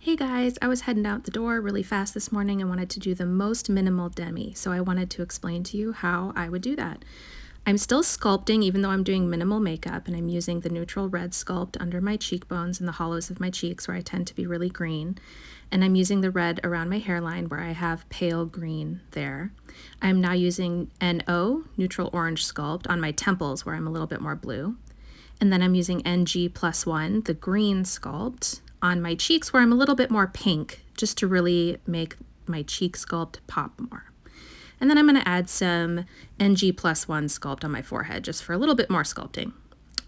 Hey guys, I was heading out the door really fast this morning and wanted to do the most minimal Demi, so I wanted to explain to you how I would do that. I'm still sculpting even though I'm doing minimal makeup, and I'm using the neutral red sculpt under my cheekbones and the hollows of my cheeks where I tend to be really green, and I'm using the red around my hairline where I have pale green there. I'm now using NO, neutral orange sculpt, on my temples where I'm a little bit more blue. And then I'm using NG+1, the green sculpt, on my cheeks where I'm a little bit more pink, just to really make my cheek sculpt pop more. And then I'm going to add some NG+1 sculpt on my forehead, just for a little bit more sculpting.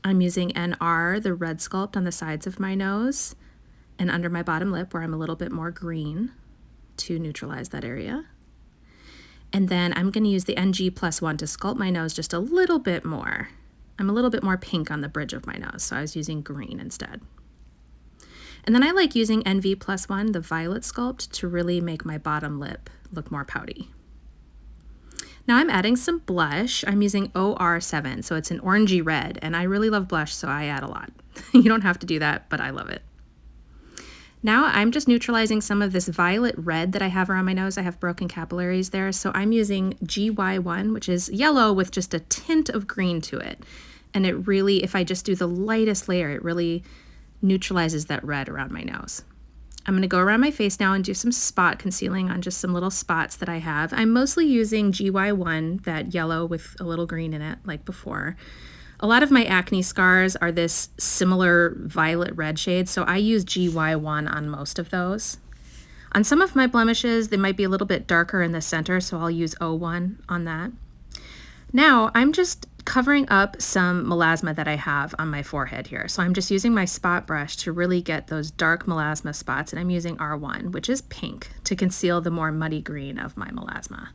I'm using NR, the red sculpt, on the sides of my nose and under my bottom lip where I'm a little bit more green to neutralize that area. And then I'm going to use the NG+1 to sculpt my nose just a little bit more. I'm a little bit more pink on the bridge of my nose, so I was using green instead. And then I like using NV+1, the violet sculpt, to really make my bottom lip look more pouty. Now I'm adding some blush. I'm using OR7, so it's an orangey red, and I really love blush, so I add a lot. You don't have to do that, but I love it. Now I'm just neutralizing some of this violet red that I have around my nose. I have broken capillaries there, so I'm using GY1, which is yellow with just a tint of green to it. And it really, if I just do the lightest layer, it really neutralizes that red around my nose. I'm going to go around my face now and do some spot concealing on just some little spots that I have. I'm mostly using GY1, that yellow with a little green in it, like before. A lot of my acne scars are this similar violet red shade, so I use GY1 on most of those. On some of my blemishes, they might be a little bit darker in the center, so I'll use O1 on that. Now, I'm just covering up some melasma that I have on my forehead here. So I'm just using my spot brush to really get those dark melasma spots, and I'm using R1, which is pink, to conceal the more muddy green of my melasma.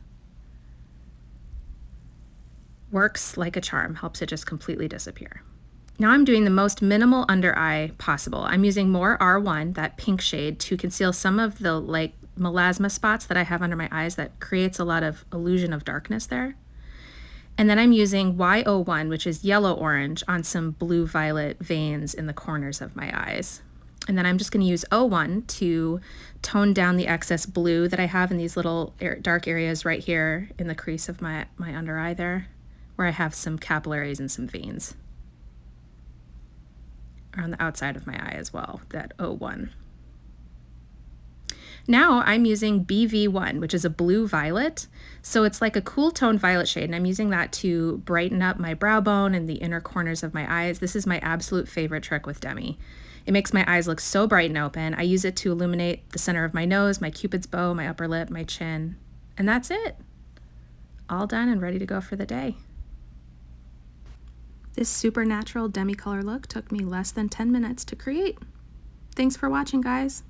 Works like a charm, helps it just completely disappear. Now I'm doing the most minimal under eye possible. I'm using more R1, that pink shade, to conceal some of the melasma spots that I have under my eyes that creates a lot of illusion of darkness there. And then I'm using YO1, which is yellow-orange, on some blue-violet veins in the corners of my eyes. And then I'm just going to use O1 to tone down the excess blue that I have in these little dark areas right here in the crease of my under eye there, where I have some capillaries and some veins. Or on the outside of my eye as well, that O1. Now I'm using BV1, which is a blue-violet, so it's like a cool tone violet shade, and I'm using that to brighten up my brow bone and the inner corners of my eyes. This is my absolute favorite trick with Demi. It makes my eyes look so bright and open. I use it to illuminate the center of my nose, my cupid's bow, my upper lip, my chin, and that's it. All done and ready to go for the day. This super natural Demi Colour look took me less than 10 minutes to create. Thanks for watching, guys.